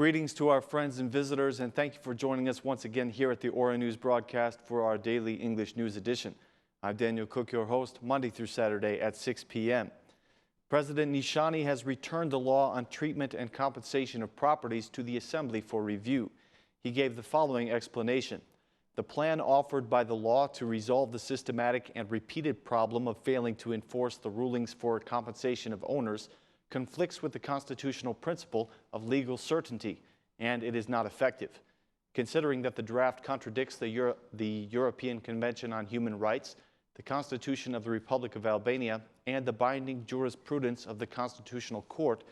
Greetings to our friends and visitors, and thank you for joining us once again here at the Aura News broadcast for our daily English news edition. I'm Daniel Cook, your host, Monday through Saturday at 6 p.m. President Nishani has returned the law on treatment and compensation of properties to the Assembly for review. He gave the following explanation. The plan offered by the law to resolve the systematic and repeated problem of failing to enforce the rulings for compensation of owners conflicts with the constitutional principle of legal certainty, and it is not effective. Considering that the draft contradicts the European Convention on Human Rights, the Constitution of the Republic of Albania, and the binding jurisprudence of the Constitutional Court,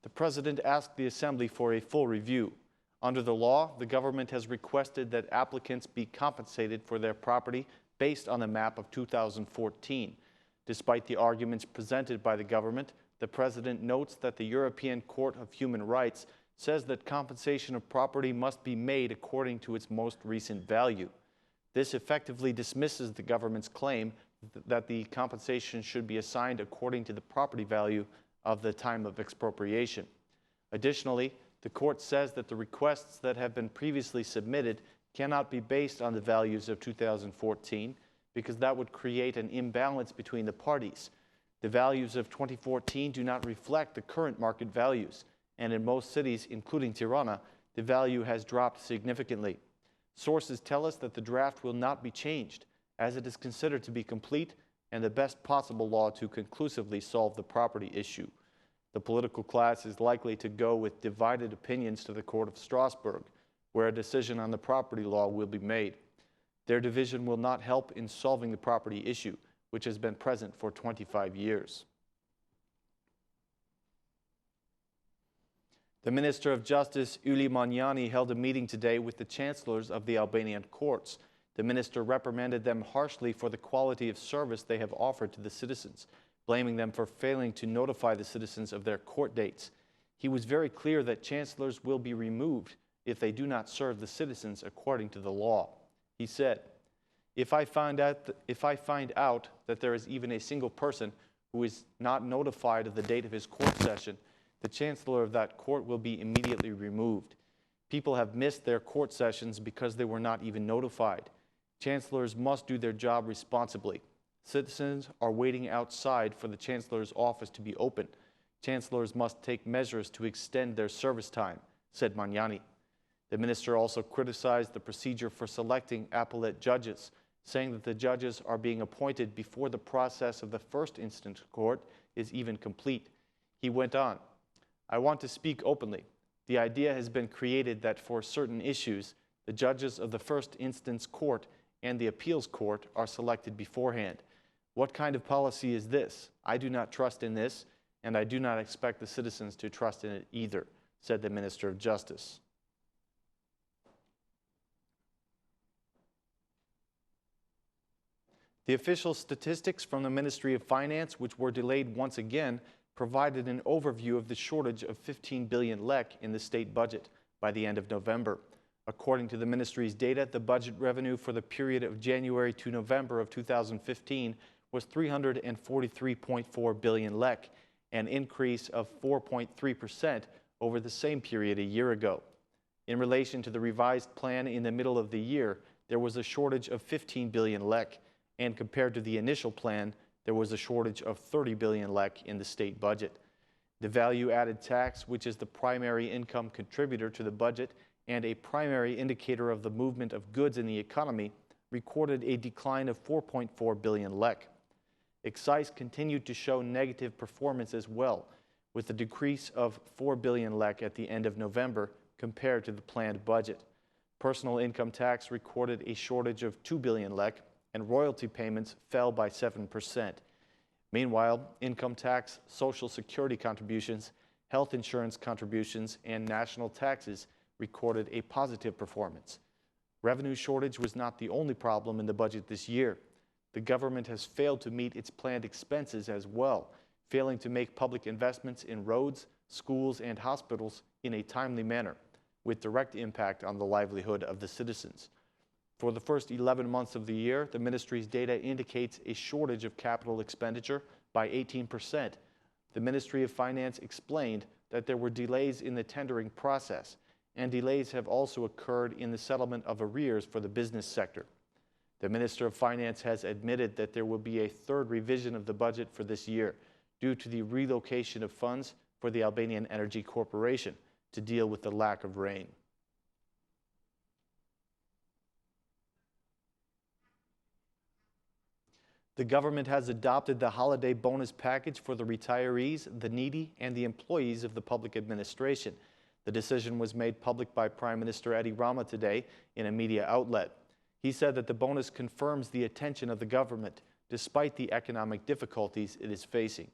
the President asked the Assembly for a full review. Under the law, the government has requested that applicants be compensated for their property based on the map of 2014. Despite the arguments presented by the government, the President notes that the European Court of Human Rights says that compensation of property must be made according to its most recent value. This effectively dismisses the government's claim that the compensation should be assigned according to the property value of the time of expropriation. Additionally, the court says that the requests that have been previously submitted cannot be based on the values of 2014 because that would create an imbalance between the parties. The values of 2014 do not reflect the current market values, and in most cities, including Tirana, the value has dropped significantly. Sources tell us that the draft will not be changed, as it is considered to be complete and the best possible law to conclusively solve the property issue. The political class is likely to go with divided opinions to the Court of Strasbourg, where a decision on the property law will be made. Their division will not help in solving the property issue, which has been present for 25 years. The Minister of Justice, Manjani, held a meeting today with the chancellors of the Albanian courts. The minister reprimanded them harshly for the quality of service they have offered to the citizens, blaming them for failing to notify the citizens of their court dates. He was very clear that chancellors will be removed if they do not serve the citizens according to the law. He said, If I find out that there is even a single person who is not notified of the date of his court session, the chancellor of that court will be immediately removed. People have missed their court sessions because they were not even notified. Chancellors must do their job responsibly. Citizens are waiting outside for the chancellor's office to be open. Chancellors must take measures to extend their service time, said Manjani. The minister also criticized the procedure for selecting appellate judges, saying that the judges are being appointed before the process of the first instance court is even complete. He went on, I want to speak openly. The idea has been created that for certain issues, the judges of the first instance court and the appeals court are selected beforehand. What kind of policy is this? I do not trust in this, and I do not expect the citizens to trust in it either, said the Minister of Justice. The official statistics from the Ministry of Finance, which were delayed once again, provided an overview of the shortage of 15 billion lek in the state budget by the end of November. According to the ministry's data, the budget revenue for the period of January to November of 2015 was 343.4 billion lek, an increase of 4.3% over the same period a year ago. In relation to the revised plan in the middle of the year, there was a shortage of 15 billion lek, and compared to the initial plan, there was a shortage of 30 billion lek in the state budget. The value-added tax, which is the primary income contributor to the budget and a primary indicator of the movement of goods in the economy, recorded a decline of 4.4 billion lek. Excise continued to show negative performance as well, with a decrease of 4 billion lek at the end of November compared to the planned budget. Personal income tax recorded a shortage of 2 billion lek, and royalty payments fell by 7%. Meanwhile, income tax, social security contributions, health insurance contributions, and national taxes recorded a positive performance. Revenue shortage was not the only problem in the budget this year. The government has failed to meet its planned expenses as well, failing to make public investments in roads, schools, and hospitals in a timely manner, with direct impact on the livelihood of the citizens. For the first 11 months of the year, the ministry's data indicates a shortage of capital expenditure by 18%. The Ministry of Finance explained that there were delays in the tendering process and delays have also occurred in the settlement of arrears for the business sector. The Minister of Finance has admitted that there will be a third revision of the budget for this year due to the relocation of funds for the Albanian Energy Corporation to deal with the lack of rain. The government has adopted the holiday bonus package for the retirees, the needy, and the employees of the public administration. The decision was made public by Prime Minister Edi Rama today in a media outlet. He said that the bonus confirms the attention of the government despite the economic difficulties it is facing.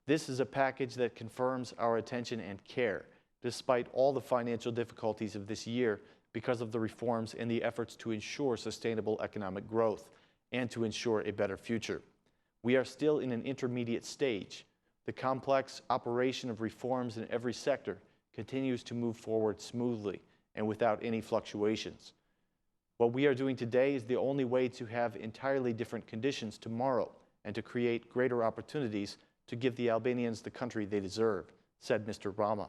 This is a package that confirms our attention and care, despite all the financial difficulties of this year because of the reforms and the efforts to ensure sustainable economic growth and to ensure a better future. We are still in an intermediate stage. The complex operation of reforms in every sector continues to move forward smoothly and without any fluctuations. What we are doing today is the only way to have entirely different conditions tomorrow and to create greater opportunities to give the Albanians the country they deserve, said Mr. Rama.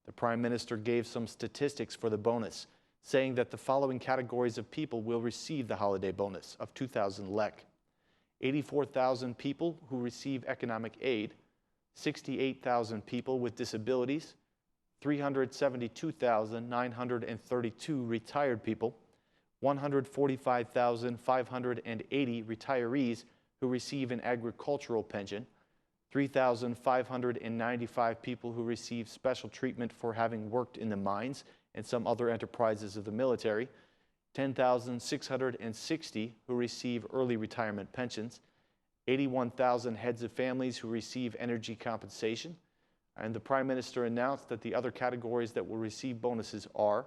The Prime Minister gave some statistics for the bonus, saying that the following categories of people will receive the holiday bonus of 2,000 lek. 84,000 people who receive economic aid, 68,000 people with disabilities, 372,932 retired people, 145,580 retirees who receive an agricultural pension, 3,595 people who receive special treatment for having worked in the mines and some other enterprises of the military, 10,660 who receive early retirement pensions, 81,000 heads of families who receive energy compensation, and the Prime Minister announced that the other categories that will receive bonuses are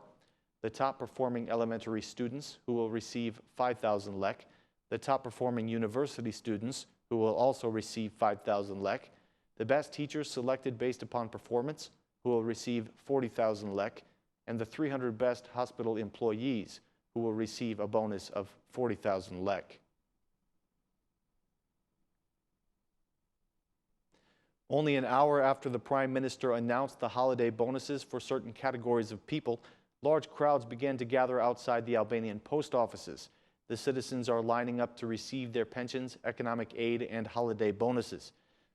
the top-performing elementary students, who will receive 5,000 lek, the top-performing university students, who will also receive 5,000 lek, the best teachers selected based upon performance, who will receive 40,000 lek, and the 300 best hospital employees, who will receive a bonus of 40,000 lek. Only an hour after the Prime Minister announced the holiday bonuses for certain categories of people, large crowds began to gather outside the Albanian post offices. The citizens are lining up to receive their pensions, economic aid, and holiday bonuses.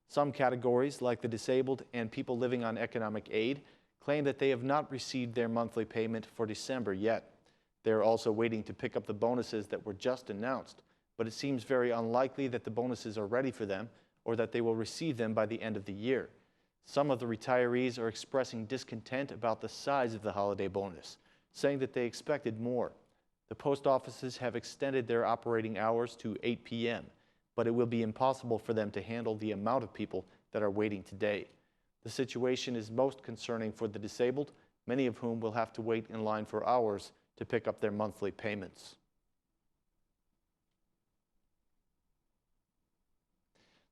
Some categories, like the disabled and people living on economic aid, claim that they have not received their monthly payment for December yet. They are also waiting to pick up the bonuses that were just announced, but it seems very unlikely that the bonuses are ready for them or that they will receive them by the end of the year. Some of the retirees are expressing discontent about the size of the holiday bonus, saying that they expected more. The post offices have extended their operating hours to 8 p.m., but it will be impossible for them to handle the amount of people that are waiting today. The situation is most concerning for the disabled, many of whom will have to wait in line for hours to pick up their monthly payments.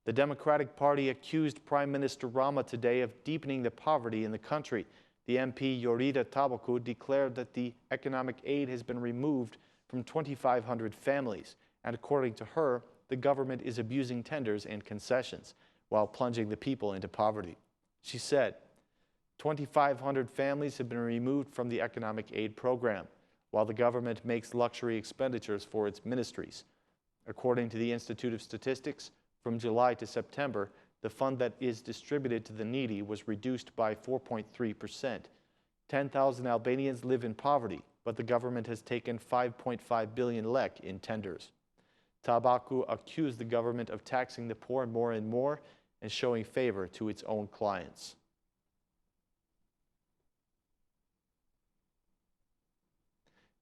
The Democratic Party accused Prime Minister Rama today of deepening the poverty in the country. The MP Tabaku declared that the economic aid has been removed from 2,500 families, and according to her, the government is abusing tenders and concessions while plunging the people into poverty. She said, 2,500 families have been removed from the economic aid program, while the government makes luxury expenditures for its ministries. According to the Institute of Statistics, from July to September, the fund that is distributed to the needy was reduced by 4.3%. 10,000 Albanians live in poverty, but the government has taken 5.5 billion lek in tenders. Tabaku accused the government of taxing the poor more and more and showing favor to its own clients.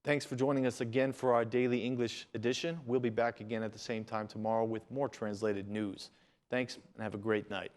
Thanks for joining us again for our daily English edition. We'll be back again at the same time tomorrow with more translated news. Thanks and have a great night.